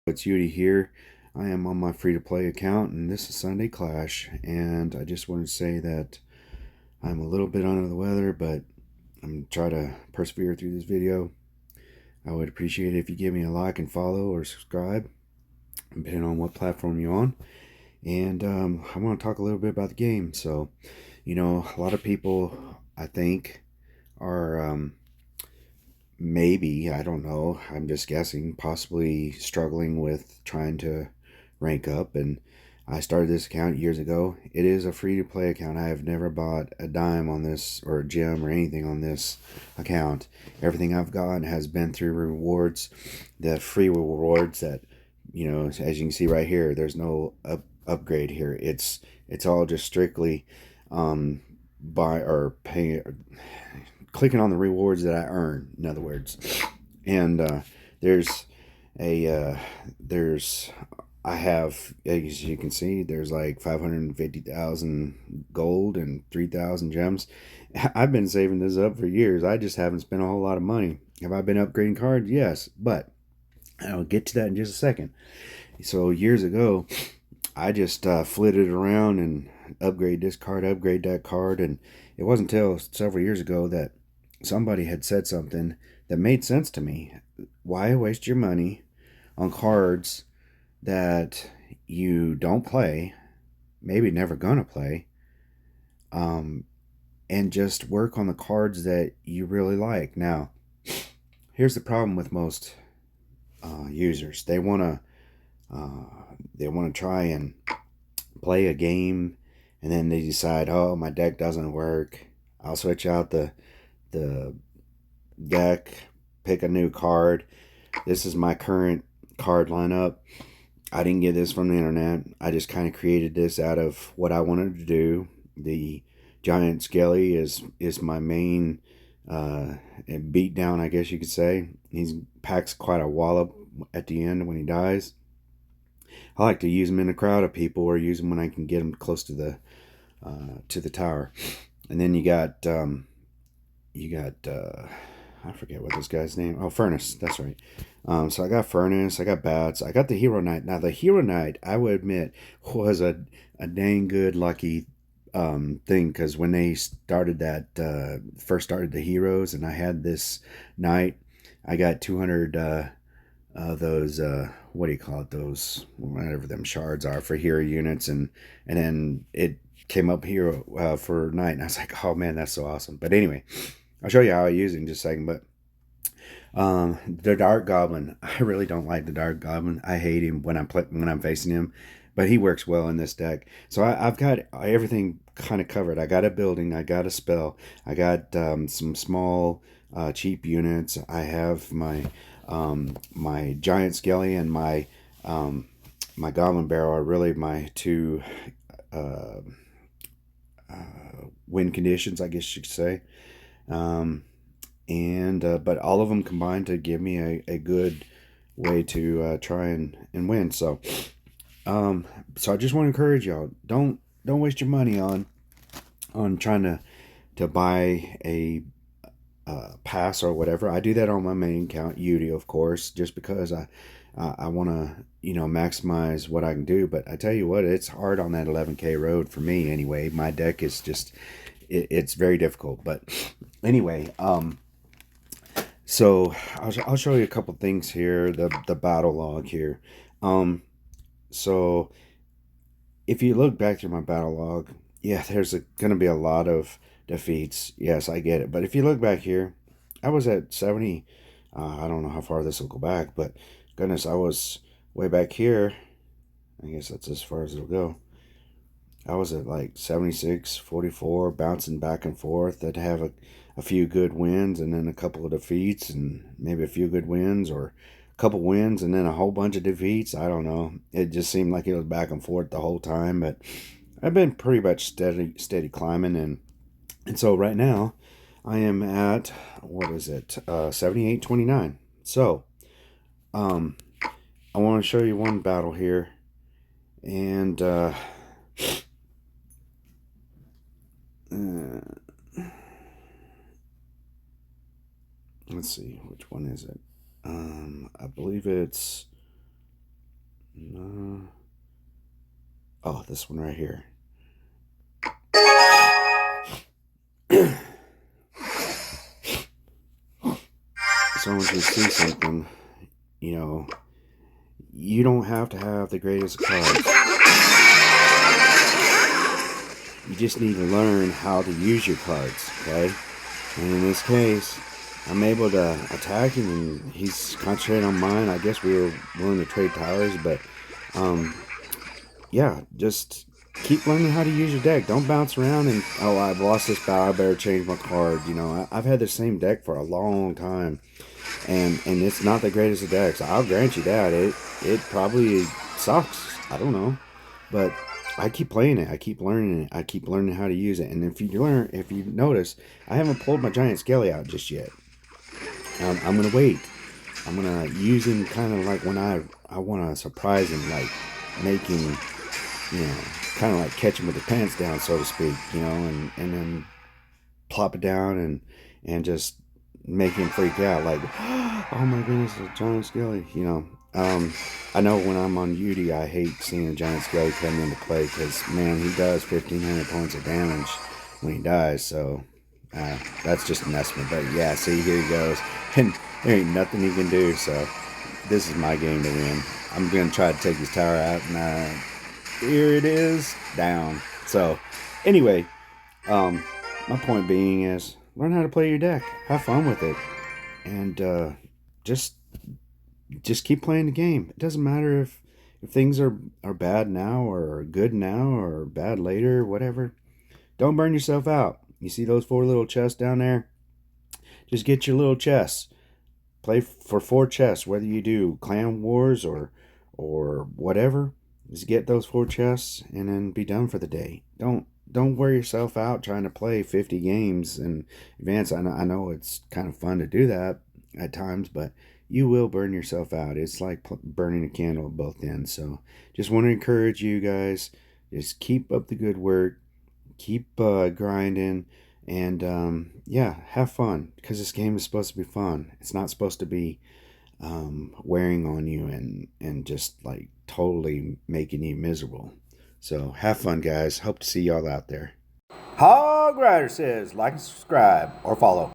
It's Yudi here. I am on my free to play account, and this is Sunday Clash. And I just want to say that I'm a little bit under the weather, but I'm going to try to persevere through this video. I would appreciate it if you give me a like and follow or subscribe, depending on what platform you're on. And I want to talk a little bit about the game. So, a lot of people, I think, are maybe, I don't know, I'm just guessing, possibly struggling with trying to rank up. And I started this account years ago. It is a free to play account. I have never bought a dime on this or a gem or anything on this account. Everything I've gotten has been through rewards, the free rewards that, as you can see right here, there's no upgrade here. It's all just strictly buy or pay, clicking on the rewards that I earn, in other words. And there's a there's I have, as you can see, there's like 550,000 gold and 3,000 gems. I've been saving this up for years. I just haven't spent a whole lot of money. Have I been upgrading cards? Yes, but I'll get to that in just a second. So years ago, I just flitted around and upgrade this card, upgrade that card, and it wasn't until several years ago that somebody had said something that made sense to me. Why waste your money on cards that you don't play, maybe never gonna play, um, and just work on the cards that you really like? Now, here's the problem with most users. They wanna try and play a game, and then they decide, oh, my deck doesn't work. I'll switch out the deck, pick a new card. This is my current card lineup. I didn't get this from the internet. I just kind of created this out of what I wanted to do. The Giant Skelly is my main beat down, I guess you could say. He packs quite a wallop at the end when he dies. I like to use him in a crowd of people, or use him when I can get him close to the tower. And then you got I forget what this guy's name. Oh, Furnace. That's right. So I got Furnace. I got Bats. I got the Hero Knight. Now the Hero Knight, I would admit, was a dang good lucky thing, because when they started first started the heroes, and I had this knight, I got 200 those what do you call it, those whatever them shards are for hero units, and then it came up hero for knight, and I was like, oh man, that's so awesome. But anyway, I'll show you how I use it in just a second. But the Dark Goblin, I really don't like the Dark Goblin. I hate him when I'm facing him, but he works well in this deck. So I've got everything kind of covered. I got a building, I got a spell, I got some small cheap units. I have my Giant Skelly and my Goblin Barrel are really my two uh, win conditions, I guess you could say. Um, and But all of them combined to give me a good way to try and win. Um, so I just want to encourage y'all: don't waste your money on trying to buy a pass or whatever. I do that on my main account, Yudi, of course, just because I want to maximize what I can do. But I tell you what, it's hard on that 11K road for me anyway. My deck is just it's very difficult. But anyway, so I'll show you a couple things here. The battle log here. So if you look back through my battle log, yeah, there's going to be a lot of defeats. Yes, I get it. But if you look back here, I was at 70. I don't know how far this will go back, but goodness, I was way back here. I guess that's as far as it'll go. I was at like 76, 44, bouncing back and forth. I'd have a few good wins, and then a couple of defeats, and maybe a few good wins, or a couple wins and then a whole bunch of defeats. I don't know. It just seemed like it was back and forth the whole time, but I've been pretty much steady climbing, and so right now I am at, what is it? 78-29. So, um I want to show you one battle here, and let's see, which one is it? I believe it's Oh, this one right here. Someone can see something, you know, you don't have to have the greatest cards. You just need to learn how to use your cards, okay? And in this case, I'm able to attack him, and he's concentrating on mine. I guess we were willing to trade towers, but yeah, just keep learning how to use your deck. Don't bounce around and, oh, I've lost this battle, I better change my card. You know, I've had the same deck for a long time, and it's not the greatest of decks. I'll grant you that. It probably sucks. I don't know, but I keep playing it. I keep learning it. I keep learning how to use it. And if you notice, I haven't pulled my giant skelly out just yet. I'm gonna wait. I'm gonna use him kind of like when I want to surprise him, like make him, you know, kind of like catch him with the pants down, so to speak, you know, and then plop it down and just make him freak out, like, oh my goodness, a giant skelly, you know. I know when I'm on Udi, I hate seeing a giant skelly come into play because, man, he does 1,500 points of damage when he dies, so that's just an estimate. But yeah, see, here he goes, and there ain't nothing he can do, so this is my game to win. I'm going to try to take his tower out, and here it is, down. So, anyway, my point being is learn how to play your deck, have fun with it, and just keep playing the game. It doesn't matter if things are bad now or good now or bad later, whatever. Don't burn yourself out. You see those 4 little chests down there? Just get your little chests. Play for 4 chests, whether you do clan wars or whatever. Just get those 4 chests and then be done for the day. Don't wear yourself out trying to play 50 games in advance. I know it's kind of fun to do that at times, but you will burn yourself out. It's like burning a candle at both ends. So just want to encourage you guys, just keep up the good work, keep grinding, and yeah, have fun, because this game is supposed to be fun. It's not supposed to be wearing on you and just like totally making you miserable. So have fun, guys. Hope to see y'all out there. Hog Rider says like and subscribe or follow.